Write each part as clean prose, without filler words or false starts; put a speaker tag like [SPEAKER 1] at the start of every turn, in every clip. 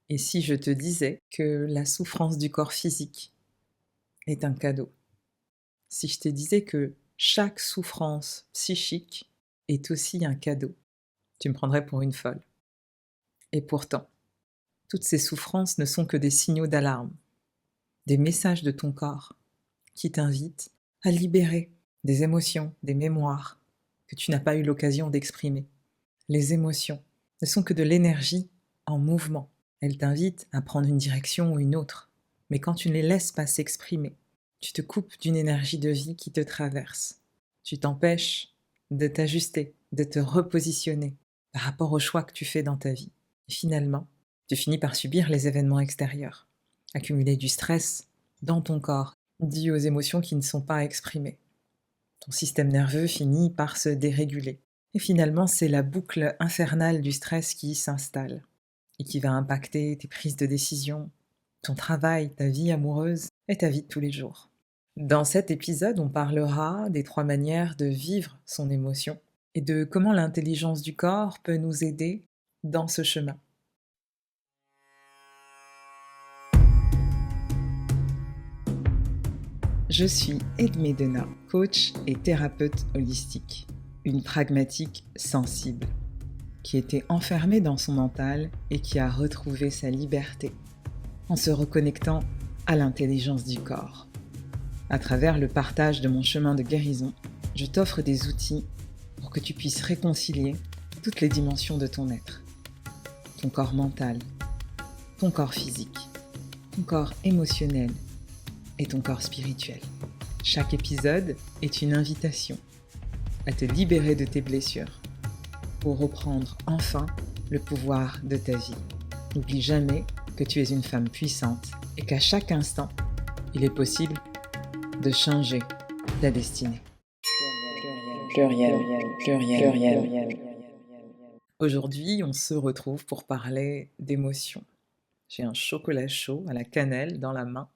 [SPEAKER 1] Et si je te disais que la souffrance du corps physique est un cadeau? Si je te disais que chaque souffrance psychique est aussi un cadeau, tu me prendrais pour une folle. Et pourtant, toutes ces souffrances ne sont que des signaux d'alarme, des messages de ton corps qui t'invitent à libérer des émotions, des mémoires que tu n'as pas eu l'occasion d'exprimer. Les émotions ne sont que de l'énergie en mouvement. Elles t'invitent à prendre une direction ou une autre. Mais quand tu ne les laisses pas s'exprimer, tu te coupes d'une énergie de vie qui te traverse. Tu t'empêches de t'ajuster, de te repositionner par rapport aux choix que tu fais dans ta vie. Et finalement, tu finis par subir les événements extérieurs, accumuler du stress dans ton corps, dû aux émotions qui ne sont pas exprimées. Ton système nerveux finit par se déréguler. Et finalement, c'est la boucle infernale du stress qui s'installe et qui va impacter tes prises de décision, ton travail, ta vie amoureuse et ta vie de tous les jours. Dans cet épisode, on parlera des 3 manières de vivre son émotion et de comment l'intelligence du corps peut nous aider dans ce chemin. Je suis Edmé Dena, coach et thérapeute holistique, une pragmatique sensible, qui était enfermée dans son mental et qui a retrouvé sa liberté en se reconnectant à l'intelligence du corps. À travers le partage de mon chemin de guérison, je t'offre des outils pour que tu puisses réconcilier toutes les dimensions de ton être. Ton corps mental, ton corps physique, ton corps émotionnel et ton corps spirituel. Chaque épisode est une invitation à te libérer de tes blessures pour reprendre enfin le pouvoir de ta vie. N'oublie jamais que tu es une femme puissante et qu'à chaque instant, il est possible de changer ta destinée. Pluriel. Aujourd'hui, on se retrouve pour parler d'émotions. J'ai un chocolat chaud à la cannelle dans la main.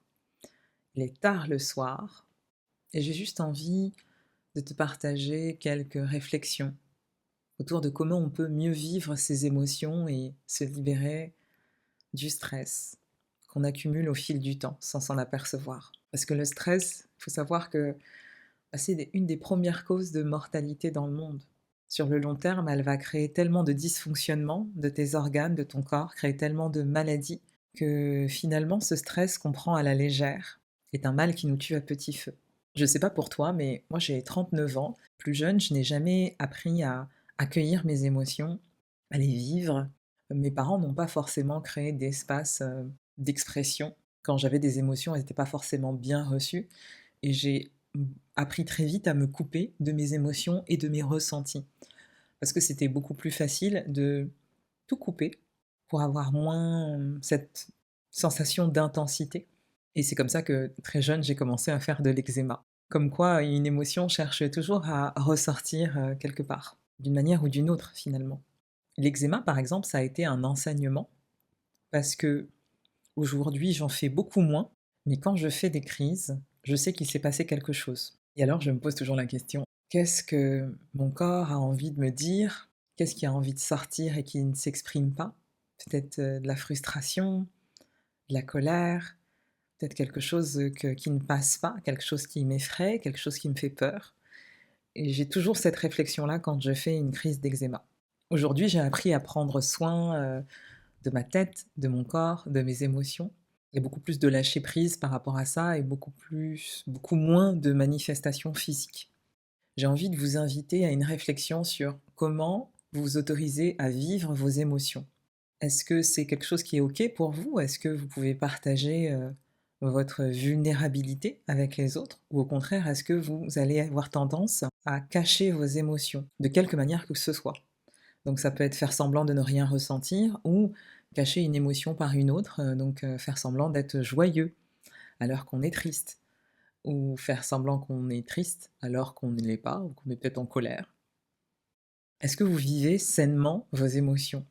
[SPEAKER 1] Il est tard le soir et j'ai juste envie de te partager quelques réflexions autour de comment on peut mieux vivre ses émotions et se libérer du stress qu'on accumule au fil du temps sans s'en apercevoir. Parce que le stress, il faut savoir que c'est une des premières causes de mortalité dans le monde. Sur le long terme, elle va créer tellement de dysfonctionnements de tes organes, de ton corps, créer tellement de maladies que finalement ce stress qu'on prend à la légère est un mal qui nous tue à petit feu. Je ne sais pas pour toi, mais moi j'ai 39 ans. Plus jeune, je n'ai jamais appris à accueillir mes émotions, à les vivre. Mes parents n'ont pas forcément créé d'espace d'expression. Quand j'avais des émotions, elles n'étaient pas forcément bien reçues. Et j'ai appris très vite à me couper de mes émotions et de mes ressentis. Parce que c'était beaucoup plus facile de tout couper pour avoir moins cette sensation d'intensité. Et c'est comme ça que très jeune, j'ai commencé à faire de l'eczéma. Comme quoi, une émotion cherche toujours à ressortir quelque part, d'une manière ou d'une autre finalement. L'eczéma, par exemple, ça a été un enseignement parce que aujourd'hui, j'en fais beaucoup moins, mais quand je fais des crises, je sais qu'il s'est passé quelque chose. Et alors, je me pose toujours la question, qu'est-ce que mon corps a envie de me dire? Qu'est-ce qui a envie de sortir et qui ne s'exprime pas? Peut-être de la frustration, de la colère, peut-être quelque chose qui ne passe pas, quelque chose qui m'effraie, quelque chose qui me fait peur. Et j'ai toujours cette réflexion-là quand je fais une crise d'eczéma. Aujourd'hui, j'ai appris à prendre soin de ma tête, de mon corps, de mes émotions. Il y a beaucoup plus de lâcher prise par rapport à ça et beaucoup moins de manifestations physiques. J'ai envie de vous inviter à une réflexion sur comment vous autorisez à vivre vos émotions. Est-ce que c'est quelque chose qui est OK pour vous? Est-ce que vous pouvez partager votre vulnérabilité avec les autres? Ou au contraire, est-ce que vous allez avoir tendance à cacher vos émotions, de quelque manière que ce soit? Donc ça peut être faire semblant de ne rien ressentir ou cacher une émotion par une autre, donc faire semblant d'être joyeux alors qu'on est triste, ou faire semblant qu'on est triste alors qu'on ne l'est pas, ou qu'on est peut-être en colère. Est-ce que vous vivez sainement vos émotions?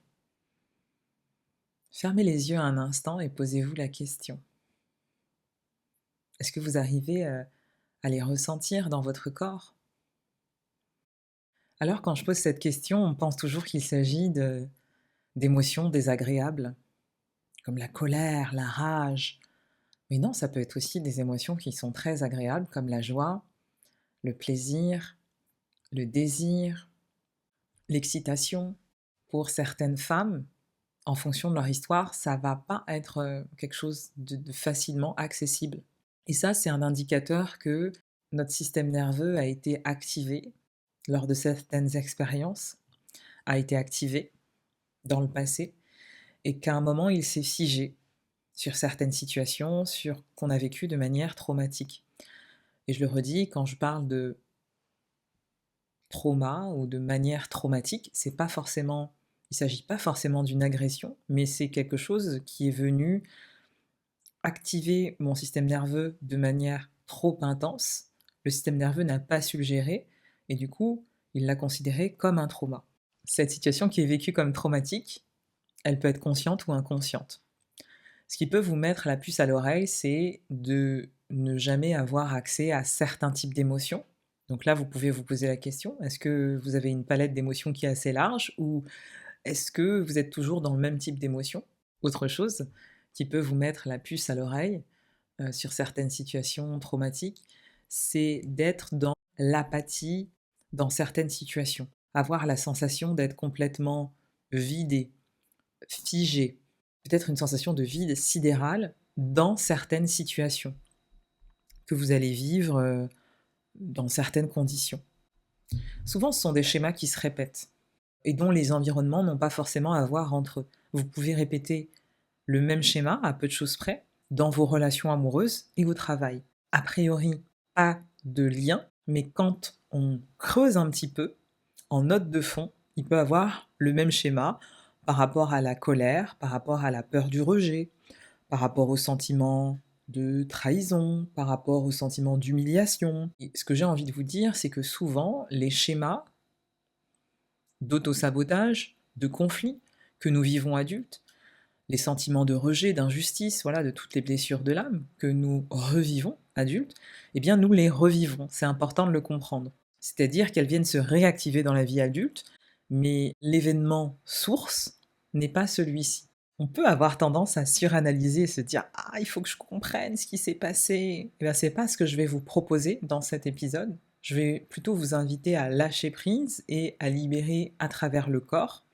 [SPEAKER 1] Fermez les yeux un instant et posez-vous la question. Est-ce que vous arrivez à les ressentir dans votre corps? Alors quand je pose cette question, on pense toujours qu'il s'agit d'émotions désagréables, comme la colère, la rage. Mais non, ça peut être aussi des émotions qui sont très agréables, comme la joie, le plaisir, le désir, l'excitation. Pour certaines femmes, en fonction de leur histoire, ça va pas être, quelque chose de facilement accessible. Et ça, c'est un indicateur que notre système nerveux a été activé lors de certaines expériences, a été activé dans le passé et qu'à un moment, il s'est figé sur certaines situations, sur qu'on a vécu de manière traumatique. Et je le redis, quand je parle de trauma ou de manière traumatique, c'est pas forcément il s'agit pas forcément d'une agression, mais c'est quelque chose qui est venu activer mon système nerveux de manière trop intense. Le système nerveux n'a pas su le gérer et du coup, il l'a considéré comme un trauma. Cette situation qui est vécue comme traumatique, elle peut être consciente ou inconsciente. Ce qui peut vous mettre la puce à l'oreille, c'est de ne jamais avoir accès à certains types d'émotions. Donc là, vous pouvez vous poser la question, est-ce que vous avez une palette d'émotions qui est assez large ou est-ce que vous êtes toujours dans le même type d'émotion? Autre chose qui peut vous mettre la puce à l'oreille, sur certaines situations traumatiques, c'est d'être dans l'apathie dans certaines situations. Avoir la sensation d'être complètement vidé, figé, peut-être une sensation de vide sidéral dans certaines situations que vous allez vivre, dans certaines conditions. Souvent, ce sont des schémas qui se répètent et dont les environnements n'ont pas forcément à voir entre eux. Vous pouvez répéter le même schéma, à peu de choses près, dans vos relations amoureuses et au travail. A priori, pas de lien, mais quand on creuse un petit peu, en note de fond, il peut avoir le même schéma par rapport à la colère, par rapport à la peur du rejet, par rapport au sentiment de trahison, par rapport au sentiment d'humiliation. Et ce que j'ai envie de vous dire, c'est que souvent, les schémas d'auto-sabotage, de conflit que nous vivons adultes, les sentiments de rejet, d'injustice, voilà, de toutes les blessures de l'âme que nous revivons adultes, eh bien nous les revivons. C'est important de le comprendre. C'est-à-dire qu'elles viennent se réactiver dans la vie adulte, mais l'événement source n'est pas celui-ci. On peut avoir tendance à suranalyser et se dire ah, il faut que je comprenne ce qui s'est passé. Eh bien, c'est pas ce que je vais vous proposer dans cet épisode. Je vais plutôt vous inviter à lâcher prise et à libérer à travers le corps,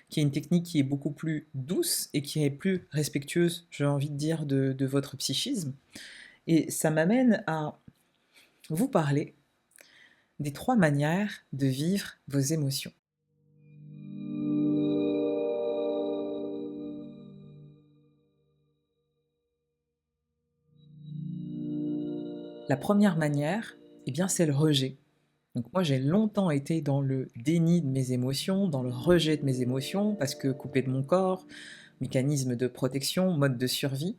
[SPEAKER 1] qui est une technique qui est beaucoup plus douce et qui est plus respectueuse, j'ai envie de dire, de votre psychisme. Et ça m'amène à vous parler des 3 manières de vivre vos émotions. La première manière, eh bien, c'est le rejet. Donc moi, j'ai longtemps été dans le déni de mes émotions, dans le rejet de mes émotions, parce que coupé de mon corps, mécanisme de protection, mode de survie,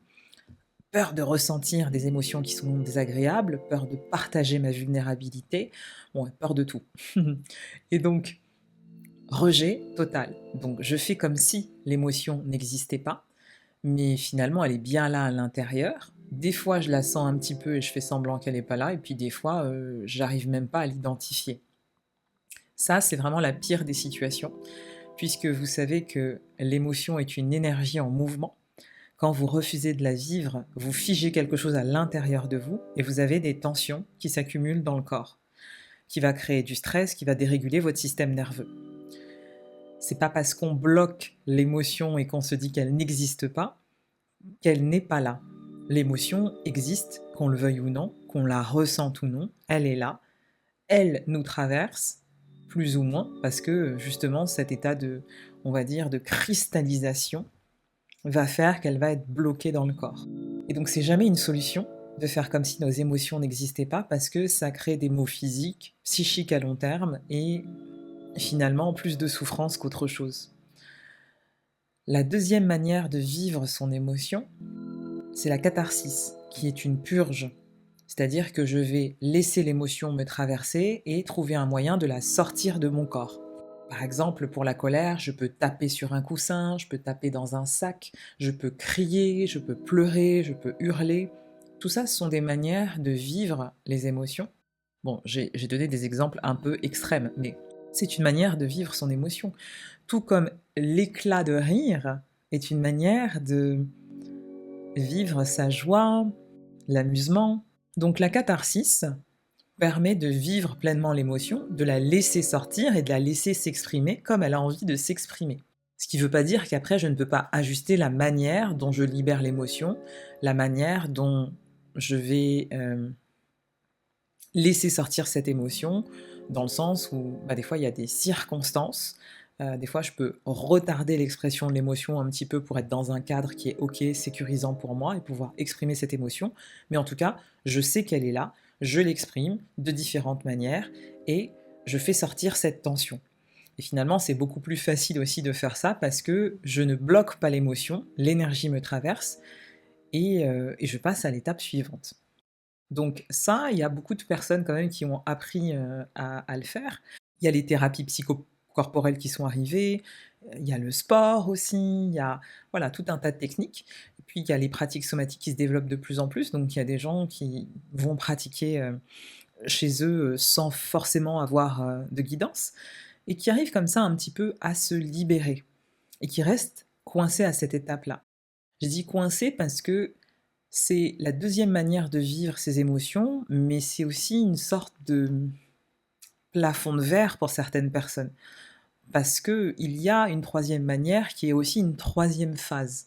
[SPEAKER 1] peur de ressentir des émotions qui sont désagréables, peur de partager ma vulnérabilité, bon, peur de tout. Et donc, rejet total. Donc, je fais comme si l'émotion n'existait pas, mais finalement, elle est bien là à l'intérieur. Des fois, je la sens un petit peu et je fais semblant qu'elle n'est pas là, et puis des fois, j'arrive même pas à l'identifier. Ça, c'est vraiment la pire des situations, puisque vous savez que l'émotion est une énergie en mouvement. Quand vous refusez de la vivre, vous figez quelque chose à l'intérieur de vous et vous avez des tensions qui s'accumulent dans le corps, qui va créer du stress, qui va déréguler votre système nerveux. C'est pas parce qu'on bloque l'émotion et qu'on se dit qu'elle n'existe pas qu'elle n'est pas là. L'émotion existe, qu'on le veuille ou non, qu'on la ressente ou non, elle est là, elle nous traverse, plus ou moins, parce que justement cet état de, on va dire, de cristallisation va faire qu'elle va être bloquée dans le corps. Et donc c'est jamais une solution de faire comme si nos émotions n'existaient pas parce que ça crée des maux physiques, psychiques à long terme et finalement plus de souffrance qu'autre chose. La deuxième manière de vivre son émotion, c'est la catharsis, qui est une purge. C'est-à-dire que je vais laisser l'émotion me traverser et trouver un moyen de la sortir de mon corps. Par exemple, pour la colère, je peux taper sur un coussin, je peux taper dans un sac, je peux crier, je peux pleurer, je peux hurler. Tout ça, ce sont des manières de vivre les émotions. Bon, j'ai donné des exemples un peu extrêmes, mais c'est une manière de vivre son émotion. Tout comme l'éclat de rire est une manière de vivre sa joie, l'amusement. Donc la catharsis permet de vivre pleinement l'émotion, de la laisser sortir et de la laisser s'exprimer comme elle a envie de s'exprimer. Ce qui ne veut pas dire qu'après je ne peux pas ajuster la manière dont je libère l'émotion, la manière dont je vais laisser sortir cette émotion, dans le sens où des fois il y a des circonstances, des fois je peux retarder l'expression de l'émotion un petit peu pour être dans un cadre qui est OK, sécurisant pour moi et pouvoir exprimer cette émotion, mais en tout cas, je sais qu'elle est là, je l'exprime de différentes manières et je fais sortir cette tension. Et finalement, c'est beaucoup plus facile aussi de faire ça parce que je ne bloque pas l'émotion, l'énergie me traverse et je passe à l'étape suivante. Donc ça, il y a beaucoup de personnes quand même qui ont appris, à le faire. Il y a les thérapies psychocorporelles qui sont arrivées, il y a le sport aussi, il y a voilà, tout un tas de techniques. Et puis il y a les pratiques somatiques qui se développent de plus en plus, donc il y a des gens qui vont pratiquer, chez eux, sans forcément avoir, de guidance et qui arrivent comme ça un petit peu à se libérer et qui restent coincés à cette étape-là. Je dis coincés parce que c'est la deuxième manière de vivre ses émotions, mais c'est aussi une sorte de plafond de verre pour certaines personnes. Parce qu'il y a une troisième manière qui est aussi une troisième phase.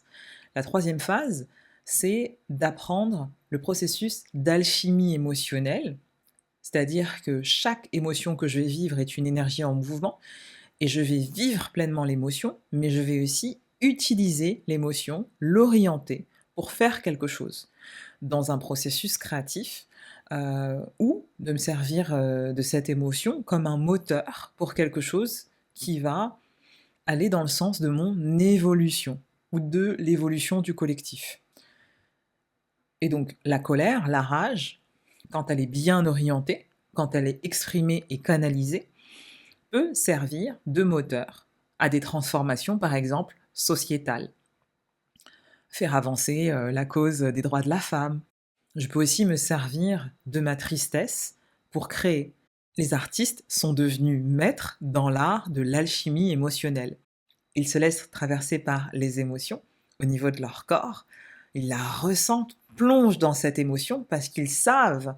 [SPEAKER 1] La troisième phase, c'est d'apprendre le processus d'alchimie émotionnelle, c'est-à-dire que chaque émotion que je vais vivre est une énergie en mouvement, et je vais vivre pleinement l'émotion, mais je vais aussi utiliser l'émotion, l'orienter pour faire quelque chose dans un processus créatif, ou de me servir, de cette émotion comme un moteur pour quelque chose qui va aller dans le sens de mon évolution ou de l'évolution du collectif. Et donc la colère, la rage, quand elle est bien orientée, quand elle est exprimée et canalisée, peut servir de moteur à des transformations, par exemple, sociétales. Faire avancer la cause des droits de la femme. Je peux aussi me servir de ma tristesse pour créer. Les artistes sont devenus maîtres dans l'art de l'alchimie émotionnelle. Ils se laissent traverser par les émotions au niveau de leur corps, ils la ressentent, plongent dans cette émotion parce qu'ils savent,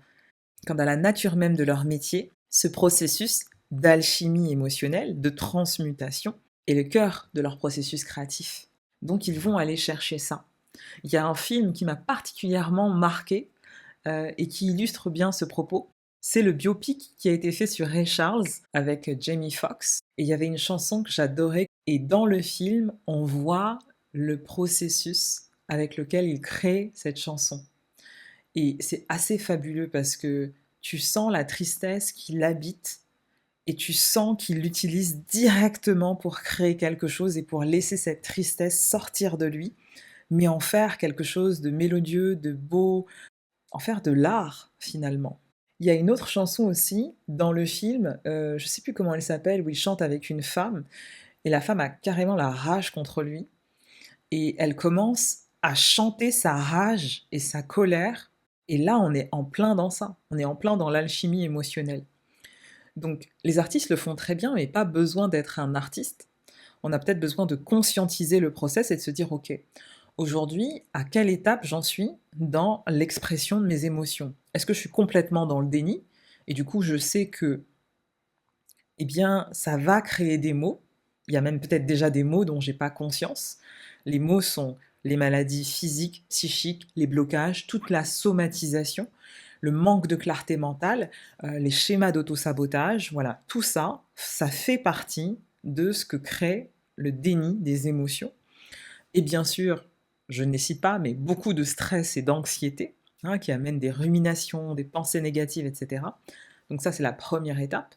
[SPEAKER 1] quand dans la nature même de leur métier, ce processus d'alchimie émotionnelle, de transmutation, est le cœur de leur processus créatif. Donc ils vont aller chercher ça. Il y a un film qui m'a particulièrement marqué et qui illustre bien ce propos. C'est le biopic qui a été fait sur Ray Charles avec Jamie Foxx. Et il y avait une chanson que j'adorais. Et dans le film, on voit le processus avec lequel il crée cette chanson. Et c'est assez fabuleux parce que tu sens la tristesse qui l'habite et tu sens qu'il l'utilise directement pour créer quelque chose et pour laisser cette tristesse sortir de lui, mais en faire quelque chose de mélodieux, de beau, en faire de l'art finalement. Il y a une autre chanson aussi dans le film, je sais plus comment elle s'appelle, où il chante avec une femme et la femme a carrément la rage contre lui et elle commence à chanter sa rage et sa colère et là on est en plein dans ça, on est en plein dans l'alchimie émotionnelle. Donc les artistes le font très bien mais pas besoin d'être un artiste. On a peut-être besoin de conscientiser le process et de se dire OK, aujourd'hui, à quelle étape j'en suis dans l'expression de mes émotions? Est-ce que je suis complètement dans le déni? Et du coup, je sais que, eh bien, ça va créer des maux. Il y a même peut-être déjà des maux dont j'ai pas conscience. Les maux sont les maladies physiques, psychiques, les blocages, toute la somatisation, le manque de clarté mentale, les schémas d'autosabotage, voilà, tout ça, ça fait partie de ce que crée le déni des émotions. Et bien sûr, je ne les cite pas, mais beaucoup de stress et d'anxiété, qui amènent des ruminations, des pensées négatives, etc. Donc ça, c'est la première étape.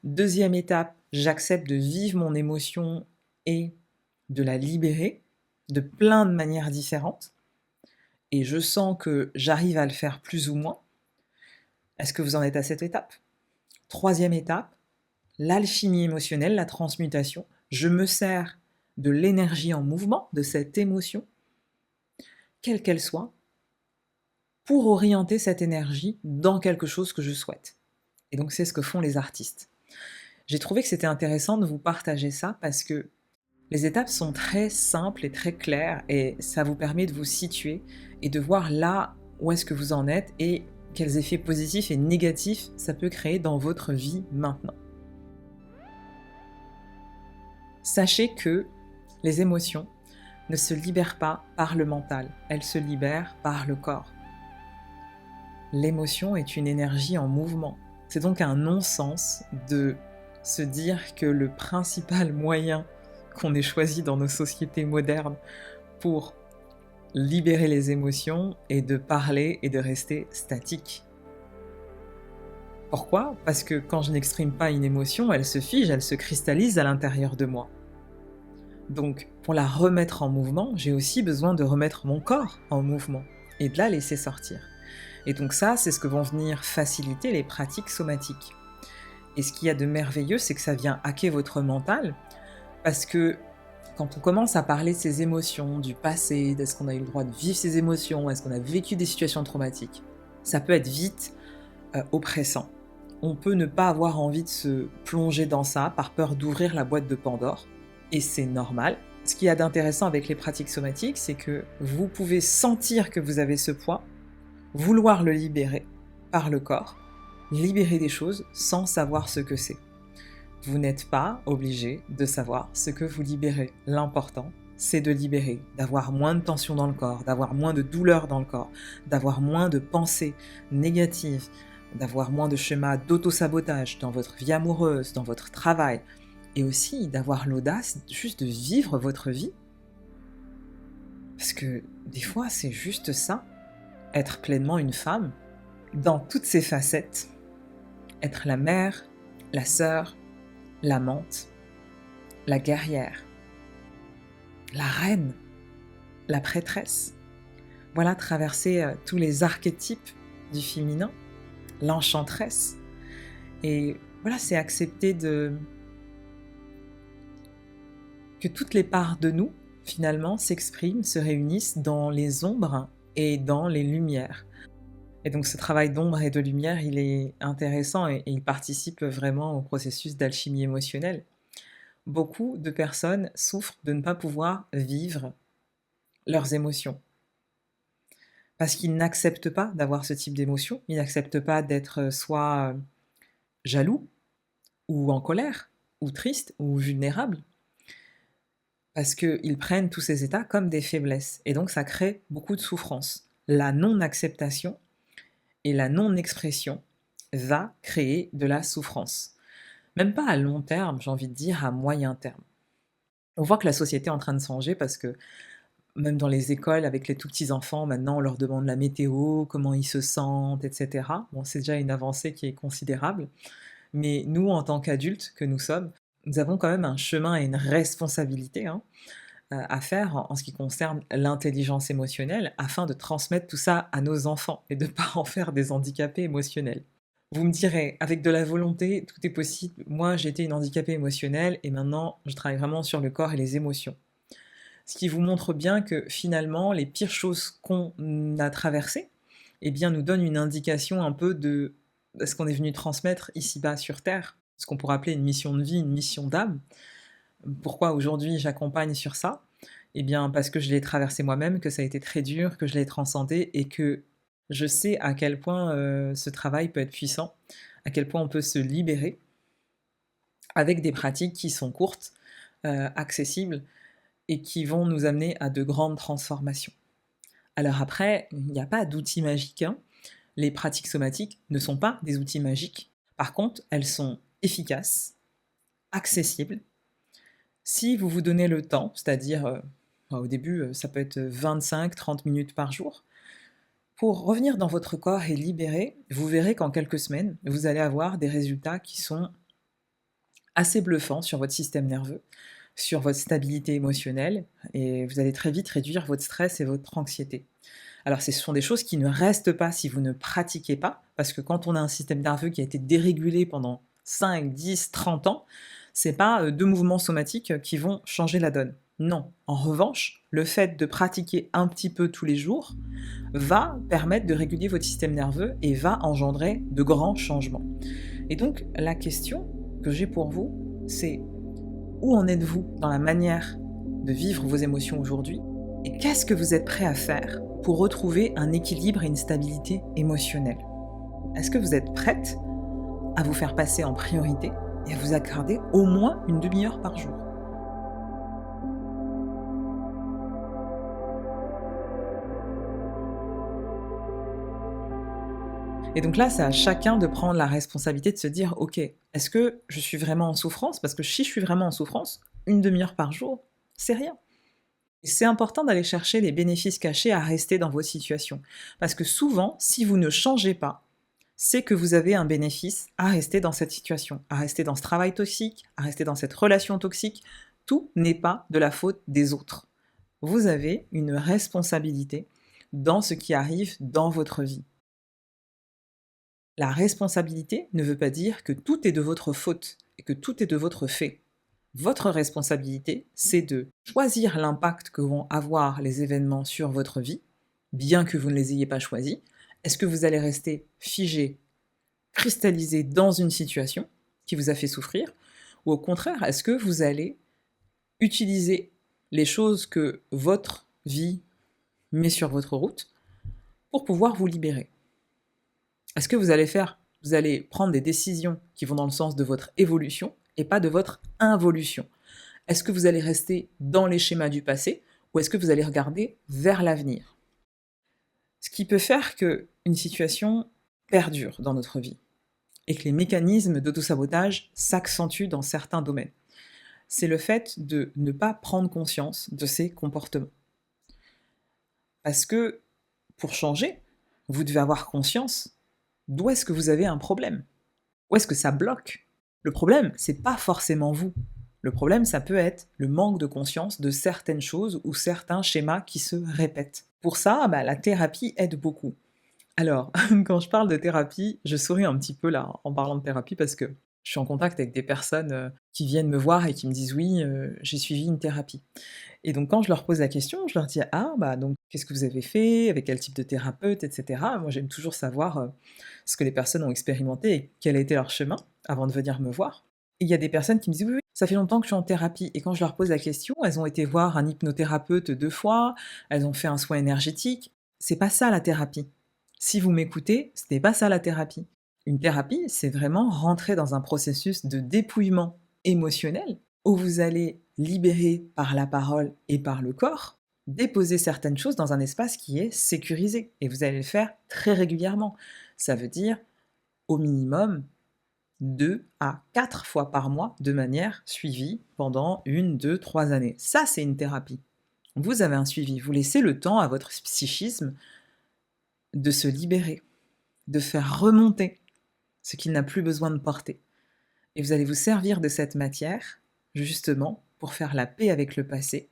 [SPEAKER 1] Deuxième étape, j'accepte de vivre mon émotion et de la libérer de plein de manières différentes. Et je sens que j'arrive à le faire plus ou moins. Est-ce que vous en êtes à cette étape? Troisième étape, l'alchimie émotionnelle, la transmutation. Je me sers de l'énergie en mouvement, de cette émotion, quelle qu'elle soit, pour orienter cette énergie dans quelque chose que je souhaite. Et donc c'est ce que font les artistes. J'ai trouvé que c'était intéressant de vous partager ça parce que Les étapes sont très simples et très claires et ça vous permet de vous situer et de voir là où est-ce que vous en êtes et quels effets positifs et négatifs ça peut créer dans votre vie maintenant. Sachez que les émotions ne se libèrent pas par le mental, elles se libèrent par le corps. L'émotion est une énergie en mouvement. C'est donc un non-sens de se dire que le principal moyen qu'on ait choisi dans nos sociétés modernes pour libérer les émotions est de parler et de rester statique. Pourquoi ? Parce que quand je n'exprime pas une émotion, elle se fige, elle se cristallise à l'intérieur de moi. Donc, pour la remettre en mouvement, j'ai aussi besoin de remettre mon corps en mouvement et de la laisser sortir. Et donc ça, c'est ce que vont venir faciliter les pratiques somatiques. Et ce qu'il y a de merveilleux, c'est que ça vient hacker votre mental, parce que quand on commence à parler de ses émotions, du passé, d'est-ce qu'on a eu le droit de vivre ses émotions, est-ce qu'on a vécu des situations traumatiques, ça peut être vite oppressant. On peut ne pas avoir envie de se plonger dans ça par peur d'ouvrir la boîte de Pandore, et c'est normal. Ce qu'il y a d'intéressant avec les pratiques somatiques, c'est que vous pouvez sentir que vous avez ce poids, vouloir le libérer par le corps, libérer des choses sans savoir ce que c'est. Vous n'êtes pas obligé de savoir ce que vous libérez. L'important, c'est de libérer, d'avoir moins de tension dans le corps, d'avoir moins de douleur dans le corps, d'avoir moins de pensées négatives, d'avoir moins de schémas d'auto-sabotage dans votre vie amoureuse, dans votre travail, et aussi d'avoir l'audace juste de vivre votre vie. Parce que des fois, c'est juste ça, être pleinement une femme, dans toutes ses facettes, être la mère, la sœur, l'amante, la guerrière, la reine, la prêtresse. Voilà, traverser tous les archétypes du féminin, l'enchanteresse. Et voilà, c'est accepter que toutes les parts de nous, finalement, s'expriment, se réunissent dans les ombres et dans les lumières. Et donc ce travail d'ombre et de lumière, il est intéressant et il participe vraiment au processus d'alchimie émotionnelle. Beaucoup de personnes souffrent de ne pas pouvoir vivre leurs émotions. Parce qu'ils n'acceptent pas d'avoir ce type d'émotion, ils n'acceptent pas d'être soit jaloux, ou en colère, ou triste, ou vulnérable. Parce qu'ils prennent tous ces états comme des faiblesses. Et donc ça crée beaucoup de souffrance. La non-acceptation et la non-expression va créer de la souffrance. Même pas à long terme, j'ai envie de dire à moyen terme. On voit que la société est en train de changer parce que même dans les écoles, avec les tout petits enfants, maintenant on leur demande la météo, comment ils se sentent, etc. Bon, c'est déjà une avancée qui est considérable. Mais nous, en tant qu'adultes que nous sommes, nous avons quand même un chemin et une responsabilité à faire en ce qui concerne l'intelligence émotionnelle afin de transmettre tout ça à nos enfants et de ne pas en faire des handicapés émotionnels. Vous me direz, avec de la volonté, tout est possible. Moi, j'ai été une handicapée émotionnelle et maintenant, je travaille vraiment sur le corps et les émotions. Ce qui vous montre bien que finalement, les pires choses qu'on a traversées, eh bien, nous donnent une indication un peu de ce qu'on est venu transmettre ici-bas sur Terre, ce qu'on pourrait appeler une mission de vie, une mission d'âme. Pourquoi aujourd'hui j'accompagne sur ça ? Eh bien parce que je l'ai traversé moi-même, que ça a été très dur, que je l'ai transcendé et que je sais à quel point ce travail peut être puissant, à quel point on peut se libérer avec des pratiques qui sont courtes, accessibles et qui vont nous amener à de grandes transformations. Alors après, il n'y a pas d'outils magiques. Les pratiques somatiques ne sont pas des outils magiques. Par contre, elles sont efficaces, accessibles. Si vous vous donnez le temps, c'est-à-dire au début, ça peut être 25-30 minutes par jour, pour revenir dans votre corps et libérer, vous verrez qu'en quelques semaines, vous allez avoir des résultats qui sont assez bluffants sur votre système nerveux, sur votre stabilité émotionnelle, et vous allez très vite réduire votre stress et votre anxiété. Alors ce sont des choses qui ne restent pas si vous ne pratiquez pas, parce que quand on a un système nerveux qui a été dérégulé pendant 5, 10, 30 ans, c'est pas 2 mouvements somatiques qui vont changer la donne. Non. En revanche, le fait de pratiquer un petit peu tous les jours va permettre de réguler votre système nerveux et va engendrer de grands changements. Et donc, la question que j'ai pour vous, c'est Où en êtes-vous dans la manière de vivre vos émotions aujourd'hui? Et qu'est-ce que vous êtes prêt à faire pour retrouver un équilibre et une stabilité émotionnelle? Est-ce que vous êtes prête à vous faire passer en priorité et à vous accorder au moins une demi-heure par jour? Et donc là, c'est à chacun de prendre la responsabilité de se dire: «OK, est-ce que je suis vraiment en souffrance?» Parce que si je suis vraiment en souffrance, une demi-heure par jour, c'est rien. Et c'est important d'aller chercher les bénéfices cachés à rester dans vos situations. Parce que souvent, si vous ne changez pas, c'est que vous avez un bénéfice à rester dans cette situation, à rester dans ce travail toxique, à rester dans cette relation toxique. Tout n'est pas de la faute des autres. Vous avez une responsabilité dans ce qui arrive dans votre vie. La responsabilité ne veut pas dire que tout est de votre faute et que tout est de votre fait. Votre responsabilité, c'est de choisir l'impact que vont avoir les événements sur votre vie, bien que vous ne les ayez pas choisis. Est-ce que vous allez rester figé, cristallisé dans une situation qui vous a fait souffrir, ou au contraire, est-ce que vous allez utiliser les choses que votre vie met sur votre route pour pouvoir vous libérer? Est-ce que vous allez prendre des décisions qui vont dans le sens de votre évolution et pas de votre involution? Est-ce que vous allez rester dans les schémas du passé ou est-ce que vous allez regarder vers l'avenir? Ce qui peut faire qu'une situation perdure dans notre vie et que les mécanismes d'autosabotage s'accentuent dans certains domaines, c'est le fait de ne pas prendre conscience de ces comportements. Parce que pour changer, vous devez avoir conscience d'où est-ce que vous avez un problème. Où est-ce que ça bloque? Le problème, c'est pas forcément vous. Le problème, ça peut être le manque de conscience de certaines choses ou certains schémas qui se répètent. Pour ça, la thérapie aide beaucoup. Alors, quand je parle de thérapie, je souris un petit peu là en parlant de thérapie parce que je suis en contact avec des personnes qui viennent me voir et qui me disent oui, j'ai suivi une thérapie. Et donc quand je leur pose la question, je leur dis ah donc qu'est-ce que vous avez fait, avec quel type de thérapeute, etc. Moi j'aime toujours savoir ce que les personnes ont expérimenté et quel a été leur chemin avant de venir me voir. Et il y a des personnes qui me disent oui, oui, ça fait longtemps que je suis en thérapie. Et quand je leur pose la question, elles ont été voir un hypnothérapeute 2 fois, elles ont fait un soin énergétique. C'est pas ça la thérapie. Si vous m'écoutez, ce n'est pas ça la thérapie. Une thérapie, c'est vraiment rentrer dans un processus de dépouillement émotionnel où vous allez libérer par la parole et par le corps, déposer certaines choses dans un espace qui est sécurisé. Et vous allez le faire très régulièrement. Ça veut dire au minimum 2 à 4 fois par mois de manière suivie pendant 1, 2, 3 années. Ça, c'est une thérapie. Vous avez un suivi. Vous laissez le temps à votre psychisme de se libérer, de faire remonter ce qu'il n'a plus besoin de porter. Et vous allez vous servir de cette matière, justement, pour faire la paix avec le passé,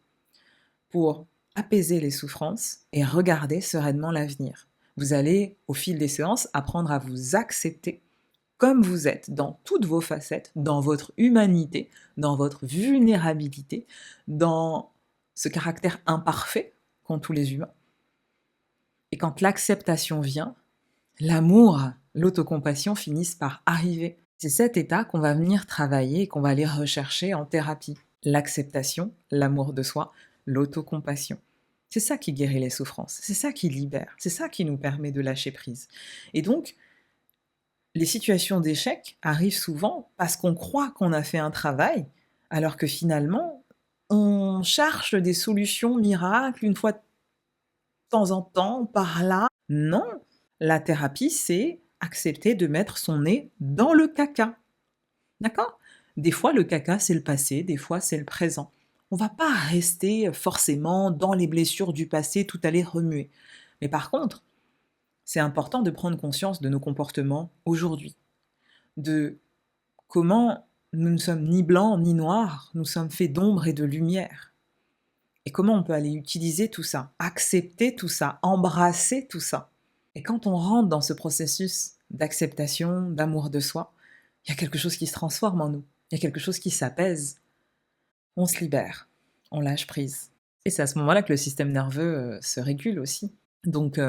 [SPEAKER 1] pour apaiser les souffrances et regarder sereinement l'avenir. Vous allez, au fil des séances, apprendre à vous accepter comme vous êtes, dans toutes vos facettes, dans votre humanité, dans votre vulnérabilité, dans ce caractère imparfait qu'ont tous les humains. Et quand l'acceptation vient, l'amour, l'autocompassion finissent par arriver. C'est cet état qu'on va venir travailler et qu'on va aller rechercher en thérapie. L'acceptation, l'amour de soi, l'autocompassion. C'est ça qui guérit les souffrances, c'est ça qui libère, c'est ça qui nous permet de lâcher prise. Et donc, les situations d'échec arrivent souvent parce qu'on croit qu'on a fait un travail, alors que finalement, on cherche des solutions miracles une fois de temps en temps, par là. Non, la thérapie, c'est accepter de mettre son nez dans le caca. D'accord? Des fois, le caca, c'est le passé, des fois, c'est le présent. On va pas rester forcément dans les blessures du passé, tout aller remuer. Mais par contre, c'est important de prendre conscience de nos comportements aujourd'hui, de comment nous ne sommes ni blancs ni noirs, nous sommes faits d'ombre et de lumière. Et comment on peut aller utiliser tout ça, accepter tout ça, embrasser tout ça. Et quand on rentre dans ce processus d'acceptation, d'amour de soi, il y a quelque chose qui se transforme en nous, il y a quelque chose qui s'apaise. On se libère, on lâche prise. Et c'est à ce moment-là que le système nerveux se régule aussi. Donc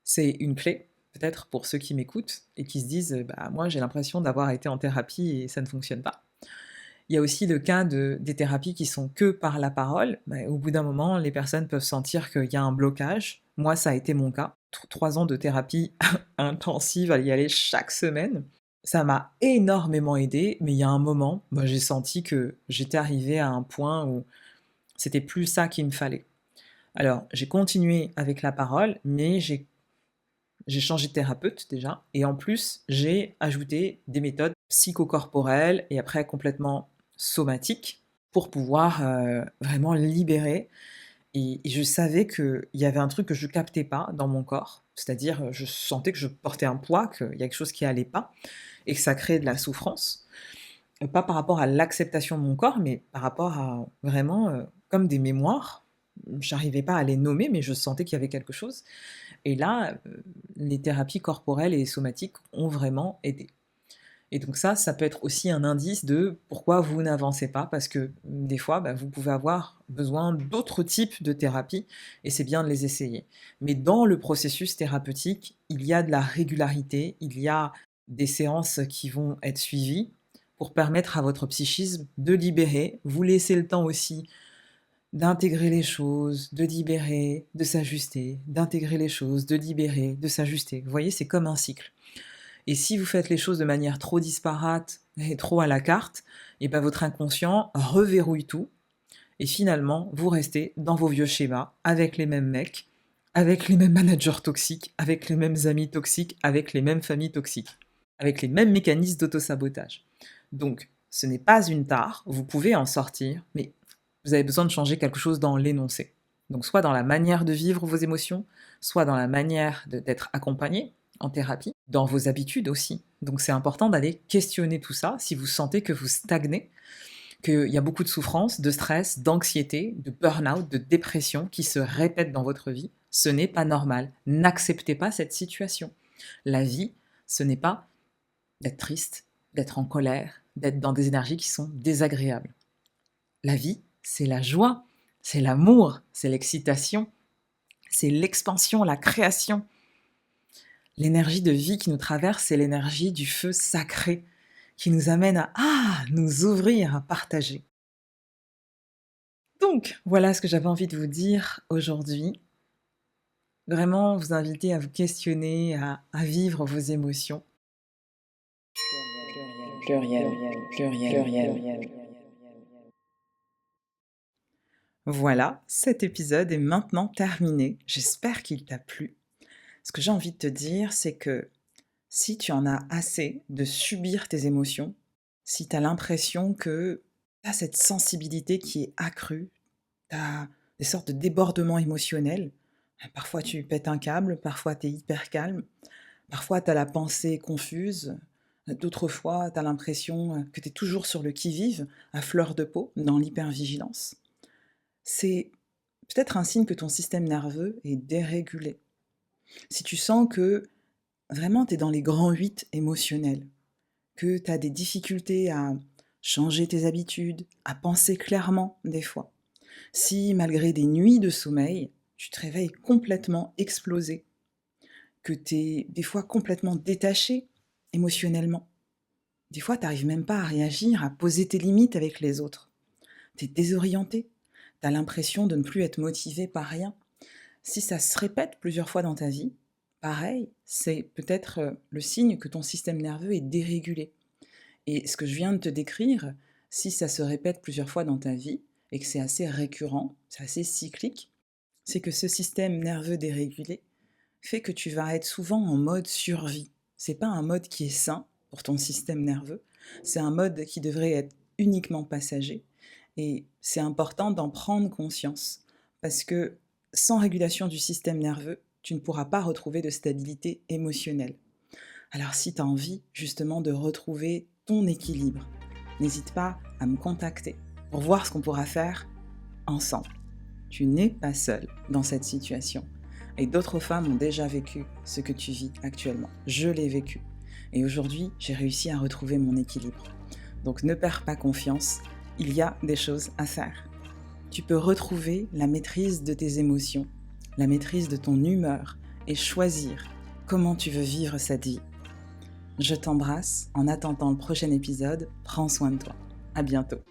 [SPEAKER 1] c'est une clé, peut-être pour ceux qui m'écoutent et qui se disent moi j'ai l'impression d'avoir été en thérapie et ça ne fonctionne pas. Il y a aussi le cas des thérapies qui sont que par la parole. Au bout d'un moment, les personnes peuvent sentir qu'il y a un blocage. Moi, ça a été mon cas. 3 ans de thérapie intensive à y aller chaque semaine. Ça m'a énormément aidée, mais il y a un moment, j'ai senti que j'étais arrivée à un point où c'était plus ça qu'il me fallait. Alors, j'ai continué avec la parole, mais j'ai changé de thérapeute déjà, et en plus, j'ai ajouté des méthodes psychocorporelles et après complètement somatiques pour pouvoir vraiment libérer. Et je savais qu'il y avait un truc que je captais pas dans mon corps, c'est-à-dire je sentais que je portais un poids, qu'il y a quelque chose qui allait pas, et que ça créait de la souffrance. Pas par rapport à l'acceptation de mon corps, mais par rapport à vraiment comme des mémoires. J'arrivais pas à les nommer, mais je sentais qu'il y avait quelque chose. Et là, les thérapies corporelles et somatiques ont vraiment aidé. Et donc ça peut être aussi un indice de pourquoi vous n'avancez pas, parce que des fois, vous pouvez avoir besoin d'autres types de thérapies, et c'est bien de les essayer. Mais dans le processus thérapeutique, il y a de la régularité, il y a des séances qui vont être suivies pour permettre à votre psychisme de libérer. Vous laissez le temps aussi d'intégrer les choses, de libérer, de s'ajuster, d'intégrer les choses, de libérer, de s'ajuster. Vous voyez, c'est comme un cycle. Et si vous faites les choses de manière trop disparate et trop à la carte, et votre inconscient reverrouille tout, et finalement, vous restez dans vos vieux schémas, avec les mêmes mecs, avec les mêmes managers toxiques, avec les mêmes amis toxiques, avec les mêmes familles toxiques, avec les mêmes mécanismes d'autosabotage. Donc, ce n'est pas une tare, vous pouvez en sortir, mais vous avez besoin de changer quelque chose dans l'énoncé. Donc, soit dans la manière de vivre vos émotions, soit dans la manière d'être accompagné en thérapie, dans vos habitudes aussi. Donc, c'est important d'aller questionner tout ça si vous sentez que vous stagnez, qu'il y a beaucoup de souffrance, de stress, d'anxiété, de burn-out, de dépression qui se répètent dans votre vie. Ce n'est pas normal. N'acceptez pas cette situation. La vie, ce n'est pas d'être triste, d'être en colère, d'être dans des énergies qui sont désagréables. La vie, c'est la joie, c'est l'amour, c'est l'excitation, c'est l'expansion, la création. L'énergie de vie qui nous traverse, c'est l'énergie du feu sacré qui nous amène à nous ouvrir, à partager. Donc, voilà ce que j'avais envie de vous dire aujourd'hui. Vraiment vous inviter à vous questionner, à vivre vos émotions. Pluriel. Voilà, cet épisode est maintenant terminé. J'espère qu'il t'a plu. Ce que j'ai envie de te dire, c'est que si tu en as assez de subir tes émotions, si tu as l'impression que tu as cette sensibilité qui est accrue, tu as des sortes de débordements émotionnels, parfois tu pètes un câble, parfois tu es hyper calme, parfois tu as la pensée confuse, d'autres fois tu as l'impression que tu es toujours sur le qui-vive, à fleur de peau, dans l'hypervigilance. C'est peut-être un signe que ton système nerveux est dérégulé. Si tu sens que vraiment tu es dans les grands 8 émotionnels, que tu as des difficultés à changer tes habitudes, à penser clairement des fois, si malgré des nuits de sommeil, tu te réveilles complètement explosé, que tu es des fois complètement détaché émotionnellement, des fois tu n'arrives même pas à réagir, à poser tes limites avec les autres, tu es désorienté, tu as l'impression de ne plus être motivé par rien. Si ça se répète plusieurs fois dans ta vie, pareil, c'est peut-être le signe que ton système nerveux est dérégulé. Et ce que je viens de te décrire, si ça se répète plusieurs fois dans ta vie, et que c'est assez récurrent, c'est assez cyclique, c'est que ce système nerveux dérégulé fait que tu vas être souvent en mode survie. C'est pas un mode qui est sain pour ton système nerveux, c'est un mode qui devrait être uniquement passager. Et c'est important d'en prendre conscience, parce que sans régulation du système nerveux, tu ne pourras pas retrouver de stabilité émotionnelle. Alors si tu as envie justement de retrouver ton équilibre, n'hésite pas à me contacter pour voir ce qu'on pourra faire ensemble. Tu n'es pas seule dans cette situation. Et d'autres femmes ont déjà vécu ce que tu vis actuellement. Je l'ai vécu. Et aujourd'hui, j'ai réussi à retrouver mon équilibre. Donc ne perds pas confiance, il y a des choses à faire. Tu peux retrouver la maîtrise de tes émotions, la maîtrise de ton humeur et choisir comment tu veux vivre cette vie. Je t'embrasse, en attendant le prochain épisode, prends soin de toi. À bientôt.